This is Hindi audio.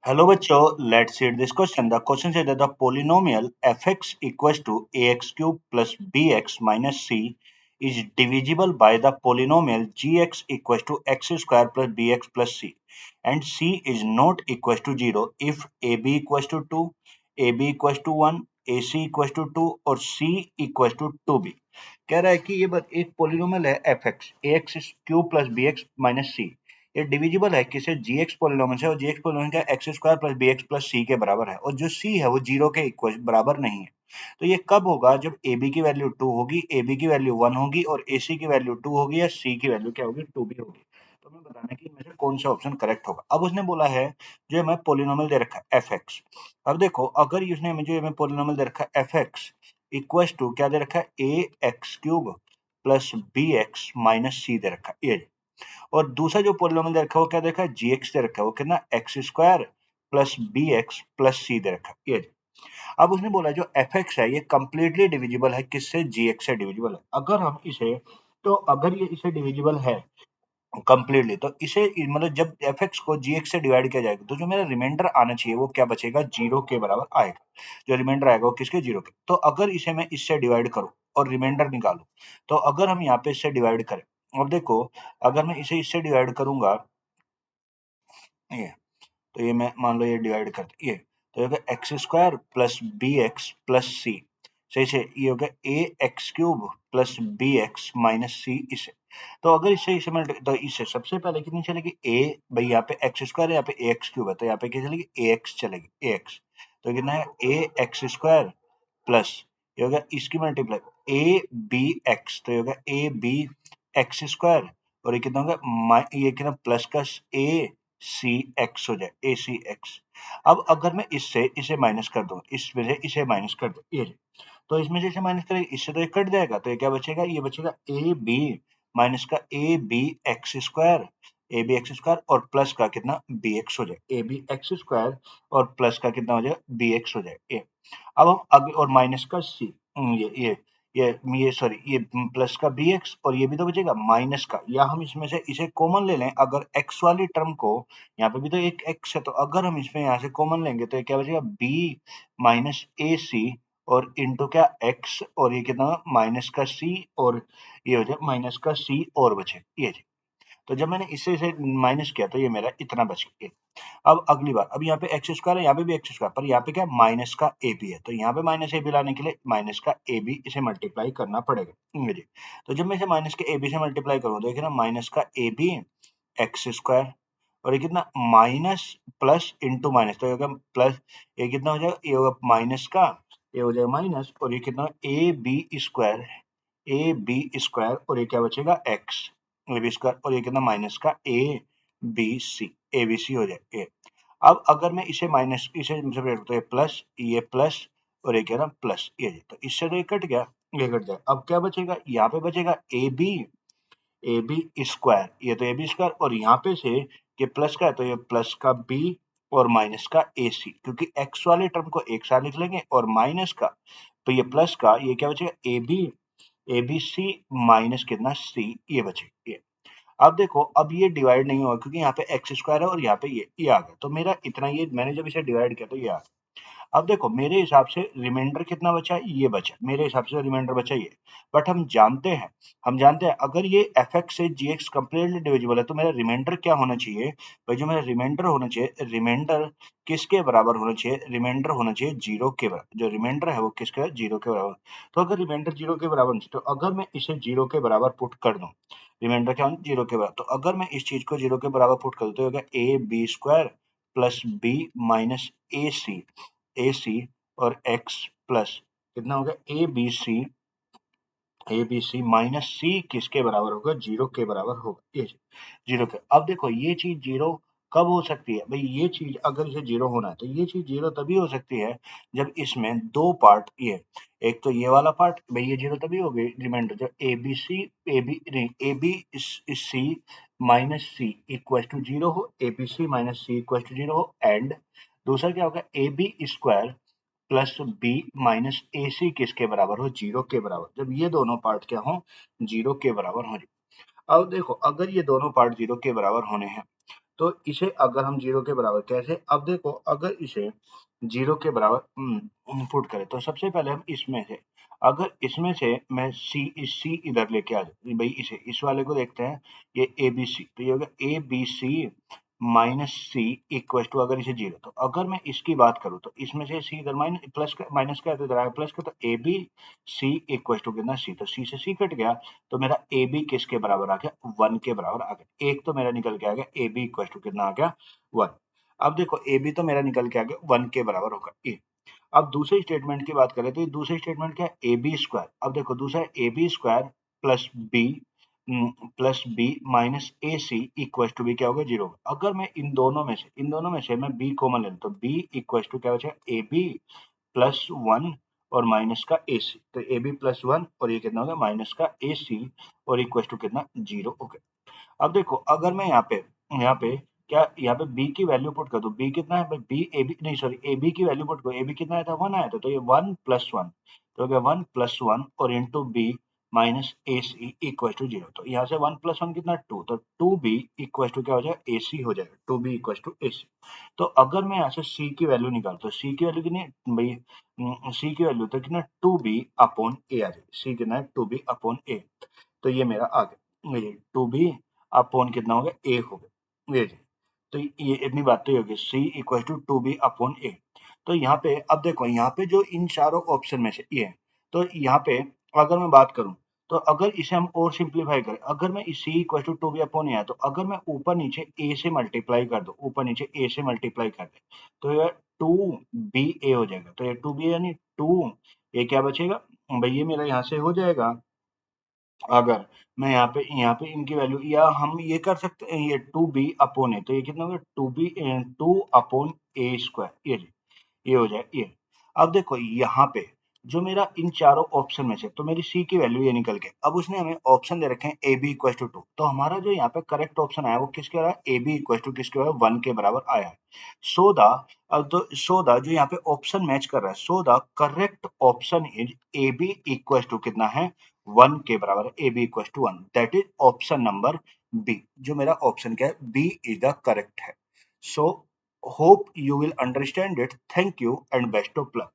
Hello बच्चों, let's see this question. The question says that the polynomial fx equals to ax cube plus bx minus c is divisible by the polynomial gx equals to x square plus bx plus c and c is not equals to 0 if ab equals to 2, ab equals to 1, ac equals to 2 और c equals to 2b. कह रहा है कि ये बस एक पोलिनोमियल है fx ax cube plus bx minus c, ये डिविजिबल है किसे gx पॉलिनोमियल से और gx पॉलिनोमियल का x square plus bx plus c के बराबर है और जो c है वो 0 के इक्वल बराबर नहीं है। तो ये कब होगा? जब ab की वैल्यू 2 होगी, ab की वैल्यू 1 होगी और ac की वैल्यू 2 होगी या c की वैल्यू क्या होगी? 2 भी होगी। तो हमें बताना है कि इनमें से कौन सा ऑप्शन करेक्ट होगा। अब उसने बोला है जो हमें पोलिनोमियल दे रखा है fx। अब देखो अगर उसने मुझे हमें पोलिनोमियल दे रखा है fx इक्वल्स टू क्या दे रखा है ax cube plus bx minus c दे रखा है ये। और दूसरा जो पोलिनोमियल दे रखा है वो क्या दे रखा है? gx दे रखा है, वो कितना x square plus bx plus c दे रखा है ये। अब उसने बोला जो fx है ये कंप्लीटली डिविजिबल है किससे? gx से डिविजिबल है। अगर हम इसे तो अगर ये इसे डिविजिबल है कंप्लीटली तो इसे मतलब जब fx को gx से डिवाइड किया जाएगा तो जो मेरा रिमाइंडर आना चाहिए वो क्या बचेगा? 0 के बराबर आएगा। जो रिमाइंडर आएगा वो किसके? 0 के। तो अगर इसे मैं इससे डिवाइड करूं और रिमाइंडर निकालूं तो अगर हम यहाँ पे इससे डिवाइड करें, अब देखो अगर मैं इसे इससे डिवाइड करूंगा ये, तो ये मैं मान लो ये डिवाइड कर ये तो ये होगा x square plus b x plus c. सही से ये होगा a x cube plus b x minus c इसे। तो अगर इसे तो इसे सबसे पहले कितनी चलेगी? ए, भाई यहाँ पे एक्स स्क्वायर है, यहाँ पे ए एक्स क्यूब है तो यहाँ पे क्या चलेगी? ए एक्स चलेगी, ए एक्स। तो कितना है? ए एक्स स्क्वायर प्लस ये होगा इसकी मल्टीप्लाई ए बी एक्स, तो ये होगा ए बी एक्स स्क्वायर और ये कितना होगा? ये कितना प्लस का ए सी एक्स हो जाए, ए सी एक्स। अब अगर मैं इससे इसे माइनस कर दूं, इसमें से इसे माइनस कर दूं ये, तो इसमें से इसे माइनस करेंगे इससे तो ये कट जाएगा तो ये क्या बचेगा? ये बचेगा ए बी माइनस का a b x square, a b x square और प्लस का कितना? बी एक्स हो जाए, ए बी एक्स स्क्वायर और प्लस का कितना हो जाएगा? बी एक्स हो जाए ये। अब हम आगे और माइनस का सी, ये सॉरी ये प्लस का बी एक्स और ये भी तो बचेगा माइनस का, या हम इसमें से इसे कॉमन ले लें अगर एक्स वाली टर्म को, यहाँ पे भी तो एक एक्स है तो अगर हम इसमें यहाँ से कॉमन लेंगे तो ये क्या बचेगा? बी माइनस ए सी और इंटू क्या? एक्स और ये कितना? माइनस का सी और ये हो जाए माइनस का सी और बचे ये। तो जब मैंने इससे इसे माइनस किया तो ये मेरा इतना बच गया। अब अगली बार, अब यहाँ पे एक्स स्क्वायर है, यहाँ पे भी एक्स स्क्वायर, पर यहाँ पे क्या? माइनस का ए बी है तो यहाँ पे माइनस ए बी लाने के लिए माइनस का ए बी इसे मल्टीप्लाई करना पड़ेगा मुझे। तो जब मैं इसे माइनस के ए बी से मल्टीप्लाई करूँ तो देखिए ना माइनस का ए बी एक्स स्क्वायर और ये कितना? माइनस प्लस इंटू माइनस, तो ये होगा प्लस, ये कितना हो जाएगा? ये होगा माइनस का, ये हो जाएगा माइनस और ये कितना? A b square, a b square और ये क्या बचेगा? एक्स ए बी स्क्वायर और ये कितना? माइनस का a b C, a b सी हो जाए। अब अगर मैं इसे माइनस इसे सेपरेट करता हूँ ये प्लस और ये क्या ना प्लस ये, तो इससे तो ये कट गया, ये कट गया। अब क्या बचेगा? यहाँ पे बचेगा ए बी स्क्वायर, ये तो ए बी स्क्वायर और यहाँ पे से ये प्लस का है तो ये प्लस का बी और माइनस का ए सी, क्योंकि एक्स वाले टर्म को एक साथ लिख लेंगे और माइनस का तो ये प्लस का ये क्या बचेगा? ए बी सी माइनस कितना? सी ये बचेगा ये। अब देखो अब ये डिवाइड नहीं होगा क्योंकि यहाँ पे एक्स स्क्वायर है और यहाँ पे ये आ गया, तो मेरा इतना ये मैंने जब इसे डिवाइड किया तो ये आ गया। अब देखो मेरे हिसाब से रिमाइंडर कितना बचा है? ये बचा, मेरे हिसाब से रिमाइंडर बचा ये। बट हम जानते हैं अगर ये एफ एक्स से जी एक्स कम्प्लीटली डिविजिबल है तो मेरा रिमाइंडर क्या होना चाहिए? भाई जो मेरा रिमाइंडर होना चाहिए, रिमाइंडर किसके बराबर होना चाहिए? रिमाइंडर होना चाहिए 0 के बराबर। जो रिमाइंडर है वो किसका है? 0 के बराबर। तो अगर रिमाइंडर 0 के बराबर नहीं, तो अगर मैं इसे 0 के बराबर पुट कर दूं, रिमाइंडर क्या होना? 0 के बराबर। तो अगर मैं इस चीज को 0 के बराबर पुट कर दूं तो होगा a b square plus b minus a c और एक्स प्लस कितना होगा? ए बी सी माइनस सी किसके बराबर होगा? 0 के बराबर होगा ये, 0 के। अब देखो ये चीज 0 कब हो सकती है? भाई ये चीज अगर इसे 0 होना है तो ये चीज 0 तभी हो सकती है जब इसमें दो पार्ट ये, एक तो ये वाला पार्ट, भाई ये 0 तभी हो गई रिमाइंडर जब ए बी सी ए बी नहीं a b c minus c equal to 0 हो, a b c minus c equal to 0 हो, एंड दूसरा क्या होगा? A b square plus b minus a c किसके बराबर हो? 0 के बराबर। जब ये दोनों पार्ट क्या हो? 0 के बराबर हो। अब देखो अगर ये दोनों पार्ट 0 के बराबर होने हैं तो इसे अगर हम 0 के बराबर कैसे, अब देखो अगर इसे 0 के बराबर पुट करें तो सबसे पहले हम इसमें से, अगर इसमें से मैं सी इधर लेके आ जाऊँ भाई, इसे इस वाले को देखते हैं, ये ए बी सी, तो ये होगा a b c minus c equal to, अगर इसे 0, तो अगर मैं इसकी बात करूं तो इसमें से सी इधर माइनस का इधर आया प्लस का, तो a b c equal to कितना सी, तो सी से सी कट गया, तो मेरा ए बी किसके बराबर आ गया, 1 के बराबर आ गया। एक तो मेरा निकल के आ गया ए बी इक्वल टू कितना आ गया 1। अब देखो ए बी तो मेरा निकल के आ गया 1 के बराबर होगा ए। अब दूसरे स्टेटमेंट की बात करें तो ये दूसरे स्टेटमेंट क्या है, ए बी स्क्वायर। अब देखो दूसरा a b square plus b minus a c equal to b क्या होगा 0। अगर मैं इन दोनों में से मैं बी कॉमन ले लूं तो बी इक्वल टू क्या बचेगा, ए बी प्लस 1 और माइनस का ए सी, तो ए बी प्लस 1 और ये कितना हो गया माइनस का ए सी और इक्वल टू कितना 0 हो गया। अब देखो अगर मैं यहाँ पे क्या, यहाँ पे b की वैल्यू पुट कर दूं, b कितना है भाई, b ए बी नहीं सॉरी ए बी की वैल्यू पुट करो, ए बी कितना आया था 1 आया था, तो ये 1 प्लस 1, तो हो गया 1 प्लस 1 और into b minus a c equal to 0। तो यहाँ से 1 प्लस 1 कितना 2, तो 2b इक्वल टू क्या हो जाएगा ए सी हो जाएगा, 2b इक्वल टू ए सी। तो अगर मैं यहाँ से c की वैल्यू निकाल तो c की वैल्यू कितनी है भाई, c की वैल्यू तो कितना 2b अपॉन ए आ जाएगी, c कितना है 2b अपॉन ए, तो ये मेरा आ गया, ये 2b अपॉन कितना हो गया 1 हो गया, ये जी। तो ये इतनी बात तो ये होगी c equal to 2b upon a। तो यहाँ पे अब देखो, यहाँ पे जो इन चारों ऑप्शन में से ये है, तो यहाँ पे अगर मैं बात करूं तो अगर इसे हम और सिंप्लीफाई करें, अगर मैं c equal to 2b upon a है, तो अगर मैं ऊपर नीचे a से मल्टीप्लाई कर दूं, ऊपर नीचे a से मल्टीप्लाई कर दे, तो ये 2ba हो जाएगा, तो ये 2ba यानी 2, ये क्या बचेगा भाई, ये मेरा यहाँ से हो जाएगा। अगर मैं यहाँ पे इनकी वैल्यू, या हम ये कर सकते हैं, ये 2b अपॉन ए, तो ये कितना होगा 2 अपॉन ए स्क्वायर, ये हो जाए ये। अब देखो यहाँ पे जो मेरा इन चारों ऑप्शन में से, तो मेरी सी की वैल्यू ये निकल के, अब उसने हमें ऑप्शन दे रखे हैं ए बी इक्वल टू 2, तो हमारा जो यहाँ पे करेक्ट ऑप्शन आया वो किसके आ रहा है, ए बी इक्वल टू किसके आ रहा है 1 के बराबर आया है। सो द अब तो सो द जो यहाँ पे ऑप्शन मैच कर रहा है, so the correct option is a b equal to कितना है 1 के बराबर है, a b equal to 1, that is option number b. जो मेरा ऑप्शन क्या है, बी इज द करेक्ट है। सो hope you will understand it. Thank you and best of luck.